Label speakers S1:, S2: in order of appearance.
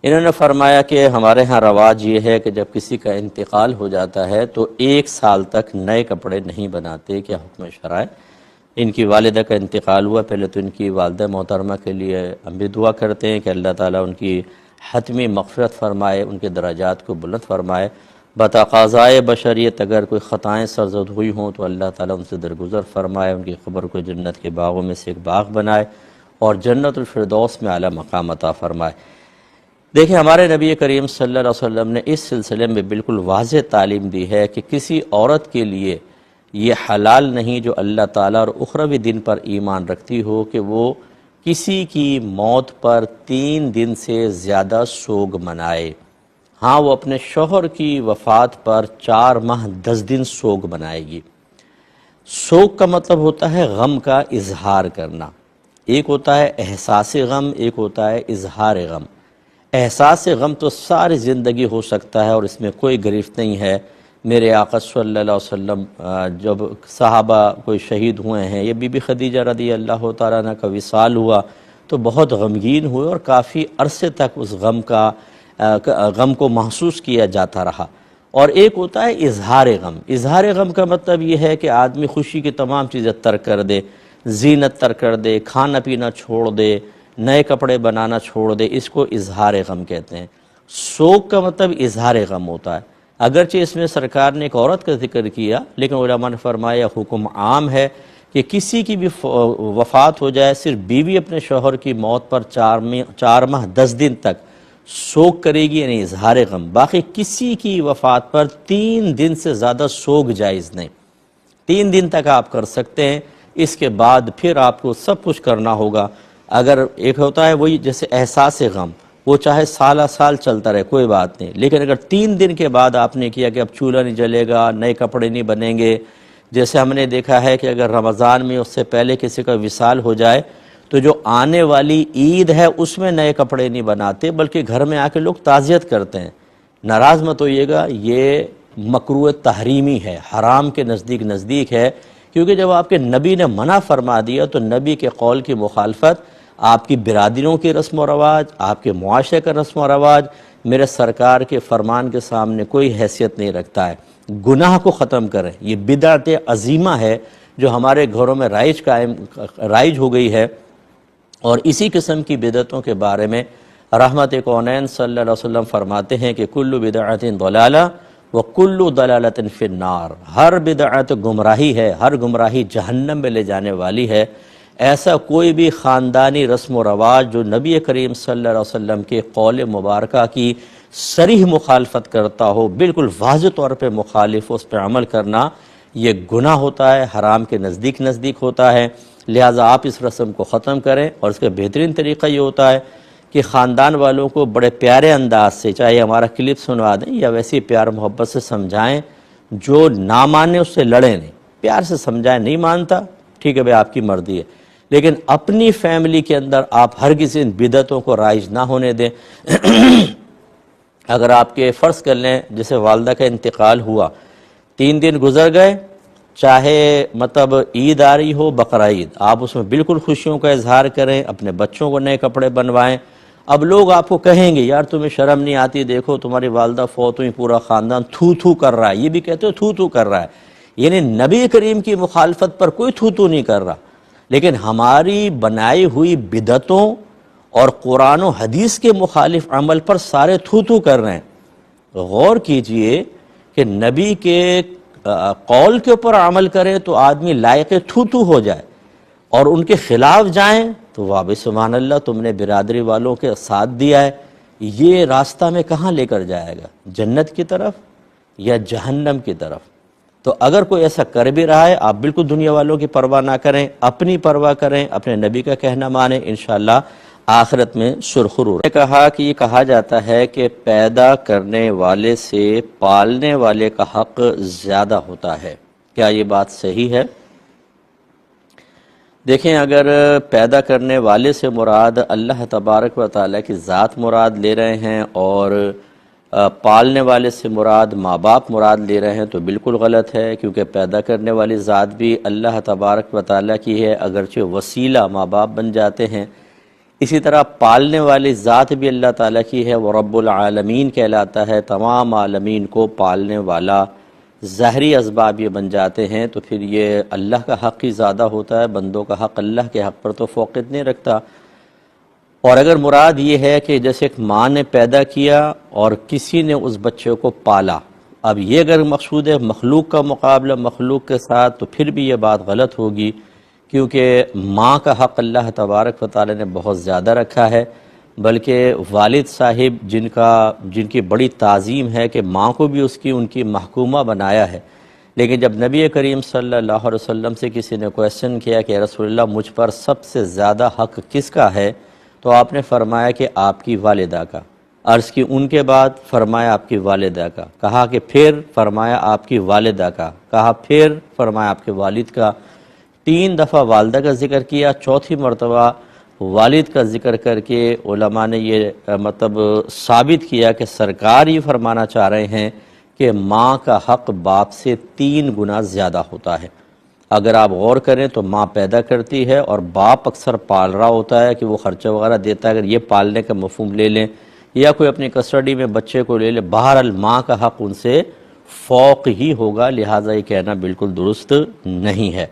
S1: انہوں نے فرمایا کہ ہمارے ہاں رواج یہ ہے کہ جب کسی کا انتقال ہو جاتا ہے تو 1 سال تک نئے کپڑے نہیں بناتے، کیا حکم شرع ہے؟ ان کی والدہ کا انتقال ہوا، پہلے تو ان کی والدہ محترمہ کے لیے ہم بھی دعا کرتے ہیں کہ اللہ تعالیٰ ان کی حتمی مغفرت فرمائے، ان کے درجات کو بلند فرمائے۔ بتقاضائے بشریت اگر کوئی خطائیں سرزد ہوئی ہوں تو اللہ تعالیٰ ان سے درگزر فرمائے، ان کی قبر کو جنت کے باغوں میں سے ایک باغ بنائے اور جنت الفردوس میں اعلیٰ مقام عطا فرمائے۔ دیکھیں، ہمارے نبی کریم صلی اللہ علیہ وسلم نے اس سلسلے میں بالکل واضح تعلیم دی ہے کہ کسی عورت کے لیے یہ حلال نہیں جو اللہ تعالیٰ اور اخروی دن پر ایمان رکھتی ہو کہ وہ کسی کی موت پر 3 دن سے زیادہ سوگ منائے۔ ہاں، وہ اپنے شوہر کی وفات پر 4 ماہ 10 دن سوگ منائے گی۔ سوگ کا مطلب ہوتا ہے غم کا اظہار کرنا۔ ایک ہوتا ہے احساس غم، ایک ہوتا ہے اظہار غم۔ احساس غم تو ساری زندگی ہو سکتا ہے اور اس میں کوئی گریفت نہیں ہے۔ میرے آقا صلی اللہ علیہ وسلم جب صحابہ کوئی شہید ہوئے ہیں، یہ بی بی خدیجہ رضی اللہ تعالیٰ عنہ کا وصال ہوا تو بہت غمگین ہوئے اور کافی عرصے تک اس غم کو محسوس کیا جاتا رہا۔ اور ایک ہوتا ہے اظہار غم۔ اظہار غم کا مطلب یہ ہے کہ آدمی خوشی کی تمام چیزیں ترک کر دے، زینت ترک کر دے، کھانا پینا چھوڑ دے، نئے کپڑے بنانا چھوڑ دے، اس کو اظہار غم کہتے ہیں۔ سوگ کا مطلب اظہار غم ہوتا ہے۔ اگرچہ اس میں سرکار نے ایک عورت کا ذکر کیا، لیکن علماء نے فرمایا حکم عام ہے کہ کسی کی بھی وفات ہو جائے، صرف بیوی اپنے شوہر کی موت پر 4 ماہ 10 دن تک سوگ کرے گی، یعنی اظہار غم۔ باقی کسی کی وفات پر 3 دن سے زیادہ سوگ جائز نہیں۔ 3 دن تک آپ کر سکتے ہیں، اس کے بعد پھر آپ کو سب کچھ کرنا ہوگا۔ اگر ایک ہوتا ہے وہی جیسے احساس غم، وہ چاہے سالہ سال چلتا رہے کوئی بات نہیں، لیکن اگر 3 دن کے بعد آپ نے کیا کہ اب چولہا نہیں جلے گا، نئے کپڑے نہیں بنیں گے، جیسے ہم نے دیکھا ہے کہ اگر رمضان میں اس سے پہلے کسی کا وصال ہو جائے تو جو آنے والی عید ہے اس میں نئے کپڑے نہیں بناتے، بلکہ گھر میں آ کے لوگ تعزیت کرتے ہیں۔ ناراض مت ہوئیے گا، یہ مکروہ تحریمی ہے، حرام کے نزدیک ہے، کیونکہ جب آپ کے نبی نے منع فرما دیا تو نبی کے قول کی مخالفت آپ کی برادریوں کی رسم و رواج، آپ کے معاشرے کا رسم و رواج میرے سرکار کے فرمان کے سامنے کوئی حیثیت نہیں رکھتا ہے۔ گناہ کو ختم کریں، یہ بدعت عظیمہ ہے جو ہمارے گھروں میں رائج ہو گئی ہے، اور اسی قسم کی بدعتوں کے بارے میں رحمت کونین صلی اللہ علیہ وسلم فرماتے ہیں کہ کل بدعت ضلالہ وکل ضلالۃ فی النار، ہر بدعت گمراہی ہے، ہر گمراہی جہنم میں لے جانے والی ہے۔ ایسا کوئی بھی خاندانی رسم و رواج جو نبی کریم صلی اللہ علیہ وسلم کے قول مبارکہ کی صریح مخالفت کرتا ہو، بالکل واضح طور پہ مخالف، اس پہ عمل کرنا یہ گناہ ہوتا ہے، حرام کے نزدیک ہوتا ہے۔ لہٰذا آپ اس رسم کو ختم کریں، اور اس کا بہترین طریقہ یہ ہوتا ہے کہ خاندان والوں کو بڑے پیارے انداز سے، چاہے ہمارا کلپ سنوا دیں یا ویسے پیار محبت سے سمجھائیں، جو نہ مانے اس سے لڑیں نہیں، پیار سے سمجھائیں۔ نہیں مانتا، ٹھیک ہے بھائی، آپ کی مرضی ہے، لیکن اپنی فیملی کے اندر آپ ہرگز ان بدعتوں کو رائج نہ ہونے دیں۔ اگر آپ کے فرض کر لیں جیسے والدہ کا انتقال ہوا، 3 دن گزر گئے، چاہے مطلب عید آ رہی ہو، بقرعید، آپ اس میں بالکل خوشیوں کا اظہار کریں، اپنے بچوں کو نئے کپڑے بنوائیں۔ اب لوگ آپ کو کہیں گے یار تمہیں شرم نہیں آتی، دیکھو تمہاری والدہ فوت ہوئی، پورا خاندان تھو کر رہا ہے۔ یہ بھی کہتے ہو تھو کر رہا ہے، یعنی نبی کریم کی مخالفت پر کوئی تھو نہیں کر رہا، لیکن ہماری بنائی ہوئی بدعتوں اور قرآن و حدیث کے مخالف عمل پر سارے تھو کر رہے ہیں۔ غور کیجئے کہ نبی کے قول کے اوپر عمل کرے تو آدمی لائق تھو ہو جائے، اور ان کے خلاف جائیں تو واہ بھائی سبحان اللہ، تم نے برادری والوں کے ساتھ دیا ہے۔ یہ راستہ میں کہاں لے کر جائے گا؟ جنت کی طرف یا جہنم کی طرف؟ تو اگر کوئی ایسا کر بھی رہا ہے، آپ بالکل دنیا والوں کی پرواہ نہ کریں، اپنی پرواہ کریں، اپنے نبی کا کہنا مانیں، انشاءاللہ آخرت میں سرخرو نے کہا کہ یہ کہا جاتا ہے کہ پیدا کرنے والے سے پالنے والے کا حق زیادہ ہوتا ہے، کیا یہ بات صحیح ہے؟ دیکھیں، اگر پیدا کرنے والے سے مراد اللہ تبارک و تعالیٰ کی ذات مراد لے رہے ہیں اور پالنے والے سے مراد ماں باپ مراد لے رہے ہیں تو بالکل غلط ہے، کیونکہ پیدا کرنے والی ذات بھی اللہ تبارک و تعالیٰ کی ہے، اگرچہ وسیلہ ماں باپ بن جاتے ہیں، اسی طرح پالنے والی ذات بھی اللہ تعالیٰ کی ہے، وہ رب العالمین کہلاتا ہے، تمام عالمین کو پالنے والا۔ ظاہری اسباب یہ بن جاتے ہیں تو پھر یہ اللہ کا حق ہی زیادہ ہوتا ہے، بندوں کا حق اللہ کے حق پر تو فوقیت نہیں رکھتا۔ اور اگر مراد یہ ہے کہ جیسے ایک ماں نے پیدا کیا اور کسی نے اس بچے کو پالا، اب یہ اگر مقصود ہے مخلوق کا مقابلہ مخلوق کے ساتھ، تو پھر بھی یہ بات غلط ہوگی، کیونکہ ماں کا حق اللہ تبارک و تعالی نے بہت زیادہ رکھا ہے، بلکہ والد صاحب جن کی بڑی تعظیم ہے کہ ماں کو بھی ان کی محکومہ بنایا ہے۔ لیکن جب نبی کریم صلی اللہ علیہ وسلم سے کسی نے کویسچن کیا کہ رسول اللہ مجھ پر سب سے زیادہ حق کس کا ہے، تو آپ نے فرمایا کہ آپ کی والدہ کا۔ عرض کی ان کے بعد، فرمایا آپ کی والدہ کا، کہا کہ پھر، فرمایا آپ کی والدہ کا، کہا پھر، فرمایا آپ کے والد کا۔ 3 دفعہ والدہ کا ذکر کیا، چوتھی مرتبہ والد کا ذکر کر کے علماء نے یہ ثابت کیا کہ سرکار یہ فرمانا چاہ رہے ہیں کہ ماں کا حق باپ سے 3 گنا زیادہ ہوتا ہے۔ اگر آپ غور کریں تو ماں پیدا کرتی ہے اور باپ اکثر پال رہا ہوتا ہے کہ وہ خرچہ وغیرہ دیتا ہے، اگر یہ پالنے کا مفہوم لے لیں یا کوئی اپنی کسٹڈی میں بچے کو لے لے، بہرحال ماں کا حق ان سے فوق ہی ہوگا، لہٰذا یہ کہنا بالکل درست نہیں ہے۔